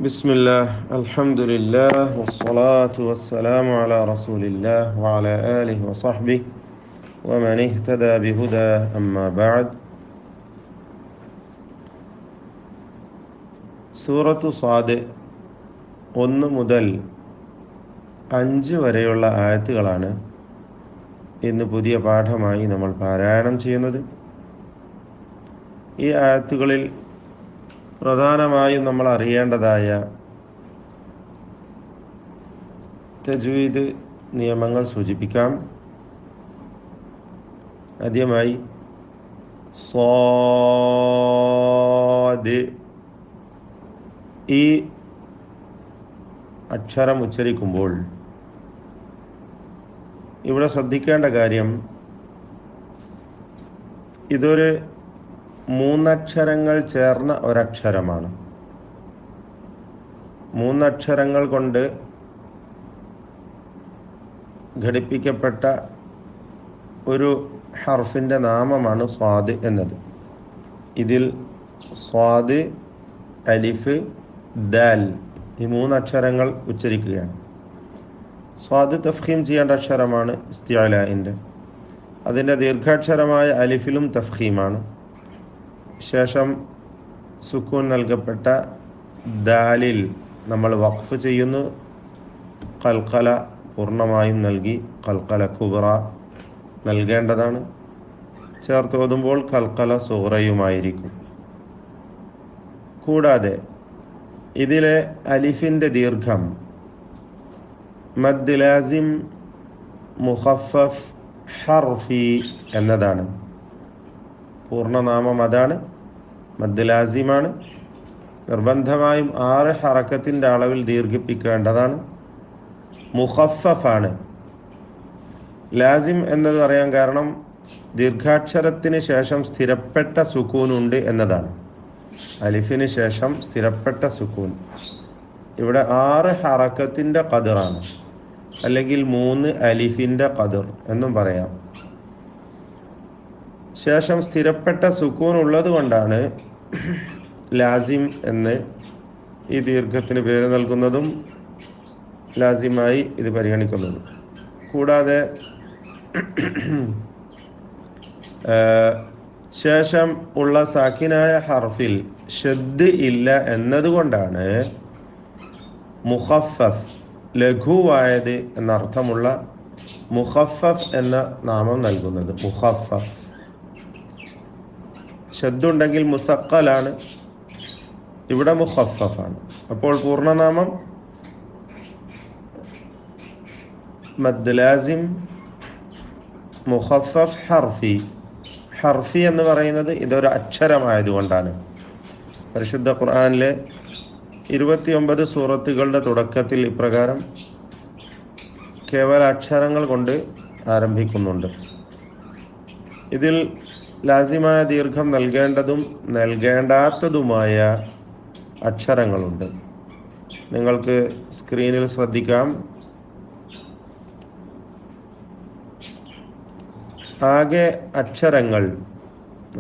بسم الله الحمد لله والصلاة والسلام على رسول الله وعلى آله وصحبه ومن اهتدى بهدى أما بعد സൂറത്തു സ്വാദ് 1 മുതൽ 5 വരെയുള്ള ആയത്തുകളാണ് ഇന്ന് പുതിയ പാഠമായി നമ്മൾ പാരായണം ചെയ്യുന്നത്. ഈ ആയത്തുകളിൽ പ്രധാനമായും നമ്മൾ അറിയേണ്ടതായ തജ്വീദ് നിയമങ്ങൾ സൂചിപ്പിക്കാം. ആദ്യമായി സ്വാദ്, ഈ അക്ഷരം ഉച്ചരിക്കുമ്പോൾ ഇവിടെ ശ്രദ്ധിക്കേണ്ട കാര്യം, ഇതൊരു 3 അക്ഷരങ്ങൾ ചേർന്ന ഒരക്ഷരമാണ്. 3 അക്ഷരങ്ങൾ കൊണ്ട് ഘടിപ്പിക്കപ്പെട്ട ഒരു ഹർഫിൻ്റെ നാമമാണ് സ്വാദ് എന്നത്. ഇതിൽ സ്വാദ്, അലിഫ്, ദാൽ ഈ 3 അക്ഷരങ്ങൾ ഉച്ചരിക്കുകയാണ്. സ്വാദ് തഫ്ഖീം ചെയ്യേണ്ട അക്ഷരമാണ് ഇസ്തിഅലാഇൻ്റെ. അതിൻ്റെ ദീർഘാക്ഷരമായ അലിഫിലും തഫ്ഖീമാണ്. ശേഷം സുക്കൂൻ നൽകപ്പെട്ട ദാലിൽ നമ്മൾ വഖഫ് ചെയ്യുന്നു. ഖൽഖല പൂർണ്ണമായും നൽകി ഖൽഖല കുബ്ര നൽകേണ്ടതാണ്. ചേർത്ത് ഓതുമ്പോൾ ഖൽഖല സുഗ്റയുമായിരിക്കും. കൂടാതെ ഇതിലെ അലിഫിൻ്റെ ദീർഘം മദ് ലാസിം മുഖഫഫ് ഹർഫി എന്നതാണ്. പൂർണ്ണനാമം അതാണ്, മദ് ലാസിമാണ്. നിർബന്ധമായും 6 ഹറക്കത്തിൻ്റെ അളവിൽ ദീർഘിപ്പിക്കേണ്ടതാണ്. മുഖഫഫാണ്. ലാസിം എന്നത് പറയാൻ കാരണം ദീർഘാക്ഷരത്തിന് ശേഷം സ്ഥിരപ്പെട്ട സുക്കൂനുണ്ട് എന്നതാണ്. അലിഫിന് ശേഷം സ്ഥിരപ്പെട്ട സുക്കൂൻ. ഇവിടെ 6 ഹറക്കത്തിൻ്റെ ഖദറാണ്, അല്ലെങ്കിൽ 3 അലിഫിൻ്റെ ഖദർ എന്നും പറയാം. ശേഷം സ്ഥിരപ്പെട്ട സുക്കൂൻ ഉള്ളത് കൊണ്ടാണ് ലാസിം എന്ന് ഈ ദീർഘത്തിന് പേര് നൽകുന്നതും ലാസിമായി ഇത് പരിഗണിക്കുന്നതും. കൂടാതെ ശേഷം ഉള്ള സാക്കിനായ ഹർഫിൽ ഷദ് ഇല്ല എന്നതുകൊണ്ടാണ് മുഖഫഫ്, ലഘുവായത് എന്നർത്ഥമുള്ള മുഖഫഫ് എന്ന നാമം നൽകുന്നത്. മുഖഫഫ് ഷദ്ദുണ്ടെങ്കിൽ മുസഖലാണ്, ഇവിടെ മുഖഫഫാണ്. അപ്പോൾ പൂർണ്ണനാമം മദ് ലാസിം മുഖഫഫ് ഹർഫി. ഹർഫി എന്ന് പറയുന്നത് ഇതൊരു അക്ഷരമായതുകൊണ്ടാണ്. പരിശുദ്ധ ഖുർആനിലെ 29 സൂറത്തുകളുടെ തുടക്കത്തിൽ ഇപ്രകാരം കേവല അക്ഷരങ്ങൾ കൊണ്ട് ആരംഭിക്കുന്നുണ്ട്. ഇതിൽ ലാസിമായ ദീർഘം നൽകേണ്ടതും നൽകേണ്ടാത്തതുമായ അക്ഷരങ്ങളുണ്ട്. നിങ്ങൾക്ക് സ്ക്രീനിൽ ശ്രദ്ധിക്കാം. ആകെ അക്ഷരങ്ങൾ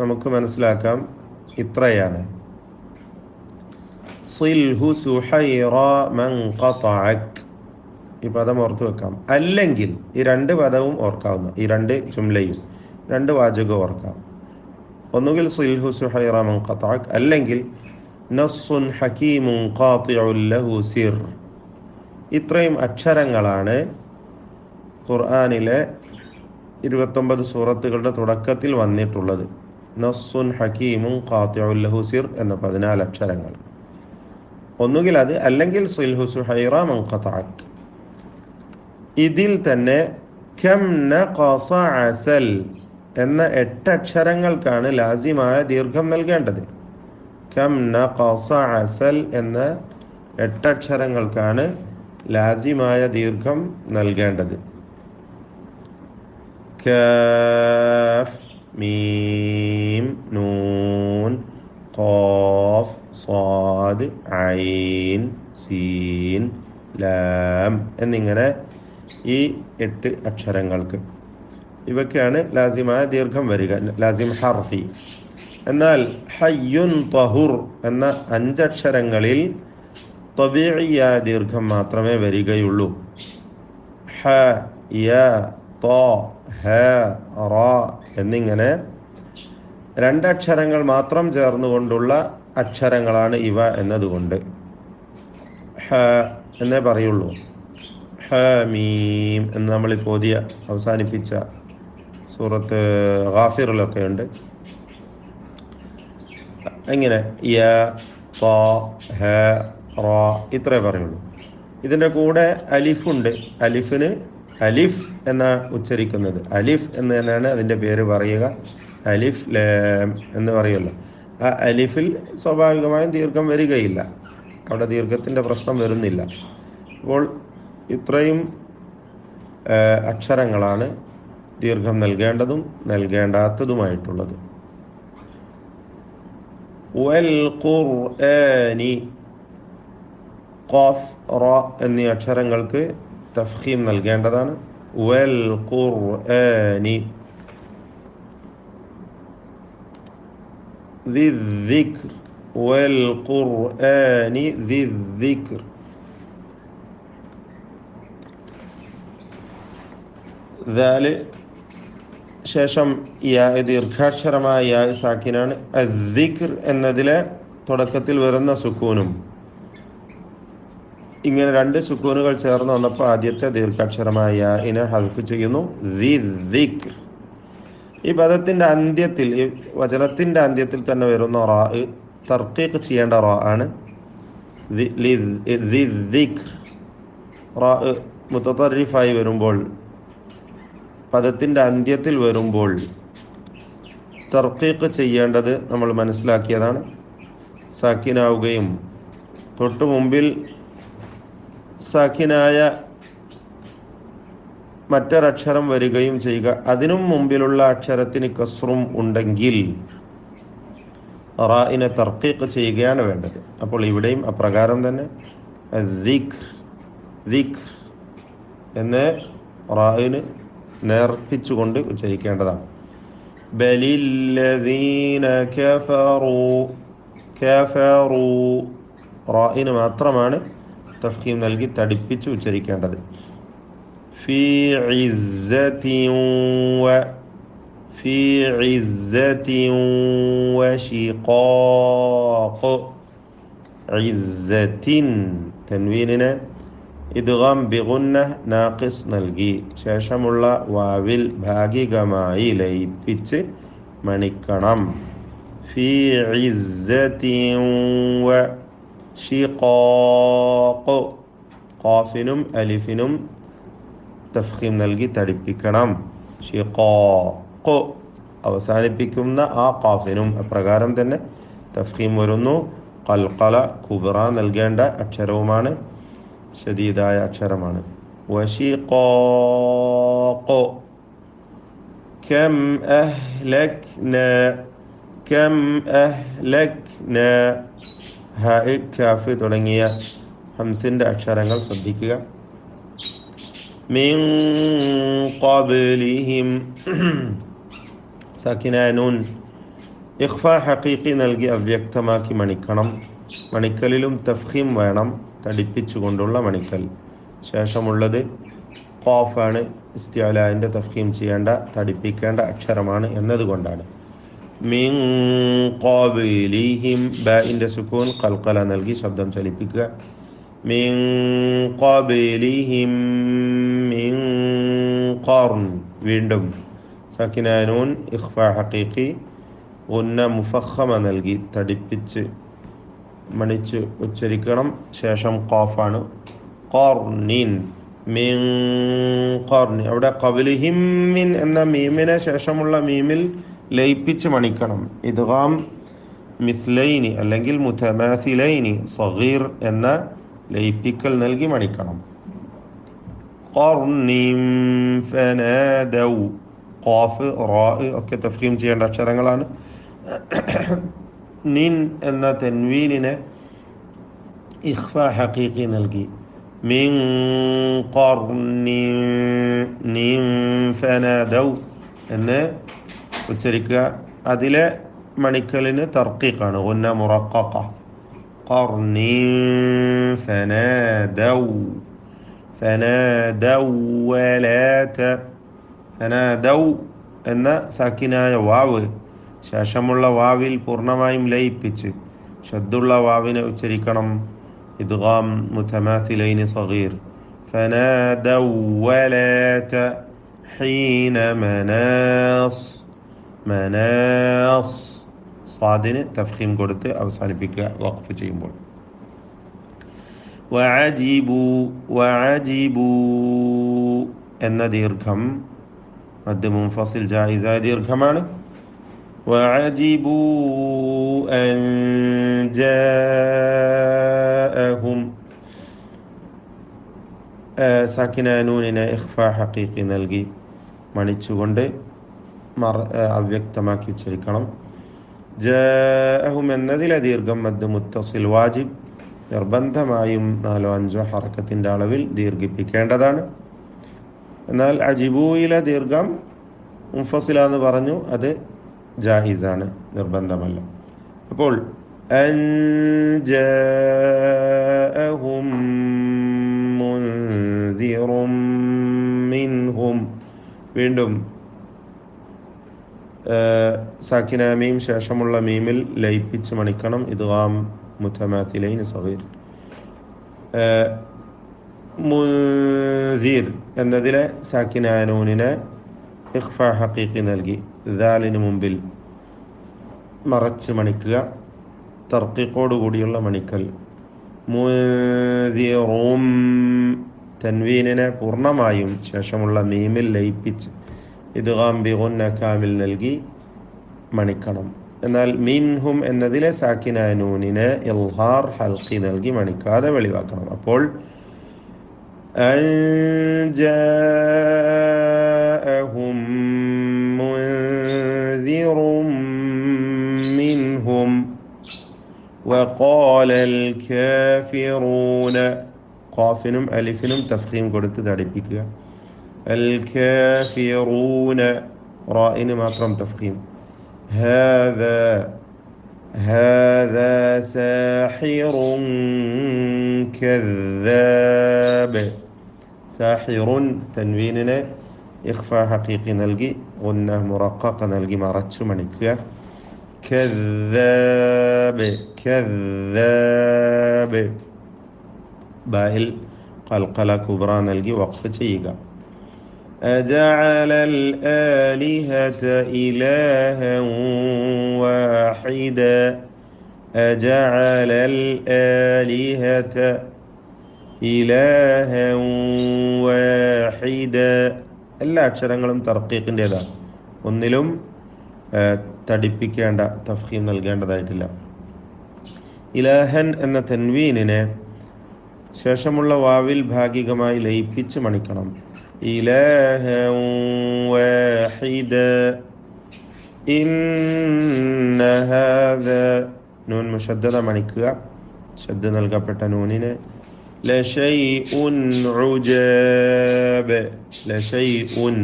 നമുക്ക് മനസ്സിലാക്കാം, ഇത്രയാണ്. സിൽഹു സുഹൈറ മൻ ഖതഅക്, ഈ പദം ഓർത്തു വെക്കാം. അല്ലെങ്കിൽ ഈ 2 പദവും ഓർക്കാവുന്ന, ഈ 2 ജുംലയും 2 വാചകവും ഓർക്കാം. ഒന്നുകിൽ സിൽഹു സുഹൈറ മൻ ഖതഅക്, അല്ലെങ്കിൽ നസ്സുൻ ഹകീമുൻ ഖാതിഉൻ ലഹു സിർ. ഇത്രയും അക്ഷരങ്ങളാണ് ഖുർആനിലെ 29 സൂറത്തുകളുടെ തുടക്കത്തിൽ വന്നിട്ടുള്ളത്. നസ്സുൻ ഹകീമുൻ ഖാതിഉൻ ലഹു സിർ എന്ന 14 അക്ഷരങ്ങൾ. ഒന്നുകിൽ അത്, അല്ലെങ്കിൽ സിൽഹു സുഹൈറ മൻ ഖതഅക്. ഇതിൽ തന്നെ കം നഖസ അസൽ എന്ന 8 അക്ഷരങ്ങൾക്കാണ് ലാസിമായ ദീർഘം നൽകേണ്ടത്. കം നഖസ അസൽ എന്ന 8 അക്ഷരങ്ങൾക്കാണ് ലാസിമായ ദീർഘം നൽകേണ്ടത്. കാഫ്, മീം, നൂൻ, ഖാഫ്, സ്വാദ്, ഐൻ, സീൻ, ലാം എന്നിങ്ങനെ ഈ 8 അക്ഷരങ്ങൾക്ക് ഇവയ്ക്കാണ് ലാസിമായ ദീർഘം വരിക, ലാസിം ഹർഫി. എന്നാൽ ഹയ്യുൻ തഹുർ എന്ന 5 അക്ഷരങ്ങളിൽ തബീഇയായ ദീർഘം മാത്രമേ വരികയുള്ളൂ. ഹ, യ, ത, ഹ, റ എന്നിങ്ങനെ രണ്ടക്ഷരങ്ങൾ മാത്രം ചേർന്നുകൊണ്ടുള്ള അക്ഷരങ്ങളാണ് ഇവ എന്നതുകൊണ്ട് ഹ എന്നേ പറയുള്ളൂ. ഹമീം എന്ന് നമ്മളിപ്പോൾ അവസാനിപ്പിച്ച സൂറത്ത് ഗാഫിറിലൊക്കെ ഉണ്ട്. എങ്ങനെ യ, ത, ഹ, റ ഇത്രേ പറയുള്ളൂ. ഇതിൻ്റെ കൂടെ അലിഫുണ്ട്. അലിഫിന് അലിഫ് എന്നാ ഉച്ചരിക്കുന്നത്. അലിഫ് എന്ന് തന്നെയാണ് അതിൻ്റെ പേര് പറയുക. അലിഫ് ലാം എന്ന് പറയുമല്ലോ. ആ അലിഫിൽ സ്വാഭാവികമായും ദീർഘം വരികയില്ല. അവിടെ ദീർഘത്തിൻ്റെ പ്രശ്നം വരുന്നില്ല. അപ്പോൾ ഇത്രയും അക്ഷരങ്ങളാണ് ദീർഘം നൽകേണ്ടതും നൽകേണ്ടാത്തതുമായിട്ടുള്ളത്. വൽ ഖുർആനി, ഖാഫ്, റ എന്നീ അക്ഷരങ്ങൾക്ക് തഫ്ഖീം നൽകേണ്ടതാണ്. വൽ ഖുർആനി ദിദ്ദിക്ർ, വൽ ഖുർആനി ദിദ്ദിക്ർ. ദാല് ശേഷം യാ ദീർഘാക്ഷരമായ യാ സാക്കിനാണ്. അദ്ദിക്ർ എന്നതിലെ തുടക്കത്തിൽ വരുന്ന സുക്കൂനും ഇങ്ങനെ രണ്ട് സുക്കൂനുകൾ ചേർന്ന് വന്നപ്പോൾ ആദ്യത്തെ ദീർഘാക്ഷരമായ യാഇനെ ഹദ്ഫ് ചെയ്യുന്നു. ദിക്ർ. ഈ പദത്തിൻ്റെ അന്ത്യത്തിൽ, ഈ വചനത്തിൻ്റെ അന്ത്യത്തിൽ തന്നെ വരുന്ന റാ തർക്കീഖ് ചെയ്യേണ്ട റാ ആണ്. ദിക്ർ റാ മുതതറിഫായി വരുമ്പോൾ, പദത്തിൻ്റെ അന്ത്യത്തിൽ വരുമ്പോൾ തർക്കീഖ് ചെയ്യേണ്ടത് നമ്മൾ മനസ്സിലാക്കിയതാണ്. സാക്കിനാവുകയും തൊട്ടു മുമ്പിൽ സാക്കിനായ മറ്റൊരക്ഷരം വരികയും ചെയ്യുക. അതിനും മുമ്പിലുള്ള അക്ഷരത്തിന് കസ്റും ഉണ്ടെങ്കിൽ റാഇനെ തർക്കീഖ് ചെയ്യുകയാണ് വേണ്ടത്. അപ്പോൾ ഇവിടെയും അപ്രകാരം തന്നെ ദിക്ർ എന്ന് റാഇന് നേർപ്പിച്ചുകൊണ്ട് ഉച്ചരിക്കേണ്ടതാണ്. ബലില്ലദീന കഫറൂ റാഇന് മാത്രമാണ് തഫ്ഖീം നൽകി തടിപ്പിച്ച് ഉച്ചരിക്കേണ്ടത്. ഫീ ഇസ്സത്തിൻ വശിഖാഖ്. ഇസ്സത്തിൻ തൻവീനിനെ ഇദ്ഗാം ബിഗുന്ന നാഖിസ് നൽകി ശേഷമുള്ള വാവിൽ ഭാഗികമായി ലയിപ്പിച്ച് മണിക്കണം. ഫീ ഇസ്സത്തിൻ വശിഖാഖ്. ഖാഫിനും അലിഫിനും തഫ്ഖീം നൽകി തടിപ്പിക്കണം. ഷിഖാഖ് അവസാനിപ്പിക്കുന്ന ആ ഖാഫിനും അപ്രകാരം തന്നെ തഫ്ഖീം വരുന്നു. ഖൽഖല കുബ്ര നൽകേണ്ട അക്ഷരവുമാണ്, ശദീദായ അക്ഷരമാണ്. വശിഖാഖ്. കം അഹ്ലക്നാ ഹ, കാഫ് തുടങ്ങിയ ഹംസിൻ്റെ അക്ഷരങ്ങൾ ശ്രദ്ധിക്കുക. മിൻ ഖബ്ലിഹിം സകിനാനൂൻ ഇഖ്ഫ ഹഖീഖി നൽകി അവ്യക്തമാക്കി മണിക്കണം. മണിക്കലിലും തഫ്ഖീം വേണം, തടിപ്പിച്ചുകൊണ്ടുള്ള മണിക്കൽ. ശേഷമുള്ളത് ഖാഫാണ്, ഇസ്തിഅലാന്റെ തഫ്ഖീം ചെയ്യേണ്ട, തടിപ്പിക്കേണ്ട അക്ഷരമാണ് എന്നതുകൊണ്ടാണ്. മിൻ ഖബ്ലിഹിം ബാഇന്റെ സുക്കൂൻ ഖൽഖല നൽകി ശബ്ദം ചലിപ്പിക്കുക. മിൻ ഖബ്ലിഹിം മിൻ ഖർൻ വീണ്ടും സകിനാനൂൻ ഇഖ്ഫ ഹഖീഖി ഗുന്ന മുഫഖമ നൽകി തടിപ്പിച്ച് മണിച്ച് ഉച്ചരിക്കണം. ശേഷം ഖാഫാണ്. ഖർനിൻ മിൻ ഖർനി. അവിടെ ഖബ്ലിഹിം മിൻ എന്ന മീമിനെ ശേഷമുള്ള മീമിൽ ലയിപ്പിച്ച് മണിക്കണം. ഇദ്ഗാം മിസ്ലൈനി അല്ലെങ്കിൽ മുതമാസിലൈനി സഗീർ എന്ന ലയിപ്പിക്കൽ നൽകി മണിക്കണം. ഖർനിൻ ഫനാദൗ. ഖാഫ് റാ ഒക്കെ തഫ്ഖീം ചെയ്യേണ്ട അക്ഷരങ്ങളാണ്. നിൻ എന്ന തൻവീനിനെ ഇഖ്ഫ ഹഖീഖി നൽകി മിൻ ഖർനിൻ ഫനാദൗ എന്ന് ഉച്ചരിക്കുക. അതിലെ മണിക്കലിന് തർക്കീഖാണ്, ഗുന്ന മുറഖഖ. ഖർനിൻ ഫനാദൗ വലാത ഫനാദൗ എന്ന സാക്കിനായ വാവ് ശേഷമുള്ള വാവിൽ പൂർണ്ണമായും ലയിപ്പിച്ച് ഷദ്ദുള്ള വാവിനെ ഉച്ചരിക്കണം. ഇദ്ഗാം മുതമാസിലൈനി സഗീർ. ഫനാദൗ വലാത ഹീന മനാസ് സ്വാദിന് തഫ്ഖീം കൊടുത്ത് അവസാനിപ്പിക്കുക വഖഫ് ചെയ്യുമ്പോൾ. വഅജിബു എന്ന ദീർഘം മദ് മുൻഫസിൽ ജായിസായ ദീർഘമാണ്. വഅജിബു അൻ ജാഅഹും സാക്കിന നൂനിനെ ഇഖ്ഫാ ഹഖീഖി നൽകി മണിച്ചുകൊണ്ട് അവ്യക്തമാക്കി ഉച്ചരിക്കണം. ജാഅഹും എന്നതിലെ ദീർഘം മദ് മുത്തസിൽ വാജിബ് നിർബന്ധമായും 4-5 ഹറക്കത്തിൻ്റെ അളവിൽ ദീർഘിപ്പിക്കേണ്ടതാണ്. എന്നാൽ അജിബൂയിലെ ദീർഘം മുൻഫസില എന്ന് പറഞ്ഞു, അത് ജാഹിസാണ്, നിർബന്ധമല്ല. അപ്പോൾ അൻജാഅഹും മുൻദിറും മിൻഹും വീണ്ടും സാക്കിന മീം ശേഷമുള്ള മീമിൽ ലയിപ്പിച്ച് മണിക്കണം. ഇദ്ഗാം മുതമാസിലൈൻ സഗീർ. മുൻദിർ എന്നതിലെ സാക്കിന നൂനിനെ ഇഖ്ഫാ ഹഖീഖി നൽകി ദാലിന് മുമ്പിൽ മറച്ച് മണിക്കുക. തർക്കീഖോട് കൂടിയുള്ള മണിക്കൽ. മുൻദിറും തൻവീനിനെ പൂർണ്ണമായും ശേഷമുള്ള മീമിൽ ലയിപ്പിച്ച് ഇദ്ഗാം ബിഗുന്ന കാമിൽ നൽകി മണിക്കണം. എന്നാൽ മിൻഹും എന്നതിലെ സാക്കിന നൂനിനെ ഇൽഹാർ ഹൽഖി നൽകി മണിക്കാതെ വെളിവാക്കണം. അപ്പോൾ അൻജാഅഹും മുൻദിറും മിൻഹും വഖാലൽ കാഫിറൂന ഖാഫിനും അലിഫിനും തഫ്ഖീം കൊടുത്ത് തടിപ്പിക്കുക. അൽ കാഫിറൂന റാഇന് മാത്രം തഫ്ഖീം. هذا ساحر كذاب. ساحر تنويننا إخفاء حقيقي نلقي غنة مرققة نلقي مرتش منكيا. كذاب باهل قلقلة كبرى نلقي وقف تيجا. أجعل الآلهة إلها واحدا. أجعل الآلهة إلها واحدا. എല്ലാ അക്ഷരങ്ങളും തർക്കീഖിൻ്റെതാണ്. ഒന്നിലും തടിപ്പിക്കേണ്ട തഫ്ഖീം നൽകേണ്ടതായിട്ടില്ല. ഇലാഹൻ എന്ന തൻവീനിനെ ശേഷമുള്ള വാവിൽ ഭാഗികമായി ലയിപ്പിച്ച് മണിക്കണം. ഇലാഹൻ വാഹിദ. ഇന്ന ഹാദ നൂൻ മുശദ്ദദ മണിക്കുക. ശദ്ദ നൽകപ്പെട്ട നൂനിനെ ലശൈഉൻ ഉജാബ്. ലശൈഉൻ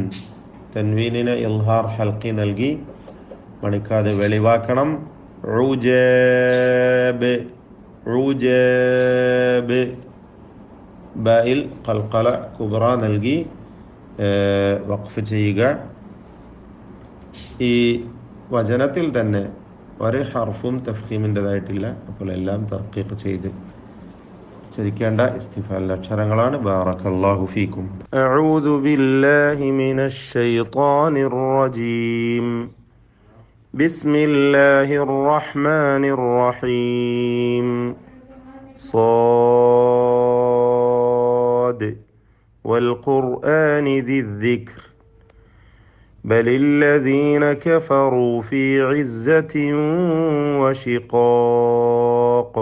തൻവീനിനെ ഇൽഹാർ ഹൽഖി നൽകി മണിക്കാതെ വെളിവാക്കണം. ഉജാബ് ഉജാബ് ബായിൽ ഖൽഖല കുബ്ര നൽകി വഖഫ് ചെയ്യുക. ഈ വചനത്തിൽ തന്നെ ഒരു ഹർഫും തഫ്ഖീമിൻ്റെതായിട്ടില്ല. അപ്പോൾ എല്ലാം തർക്കീഖ് ചെയ്ത് ഉച്ചരിക്കേണ്ട ഇസ്തിഫാലിൻ്റെ അക്ഷരങ്ങളാണ്. ബാറക്കല്ലാഹു ഫീക്കും. അഊദു ബില്ലാഹി മിനശ് ശൈത്വാനിർ റജീം. ബിസ്മില്ലാഹിർ റഹ്മാനിർ റഹീം. صاد والقرآن ذي الذكر بل الذين كفروا في عزة وشقاق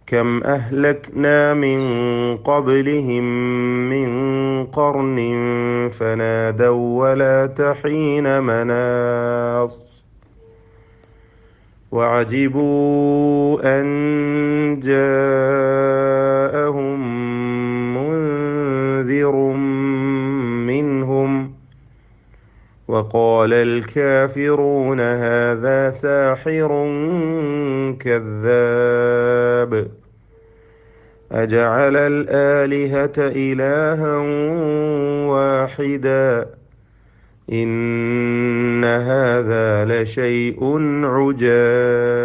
كم أهلكنا من قبلهم من قرن فنادوا ولا حين مناص وعجبوا أن جاءهم منذر منهم وقال الكافرون هذا ساحر كذاب أجعل الآلهة إلها واحدا إن هذا لشيء عجاب.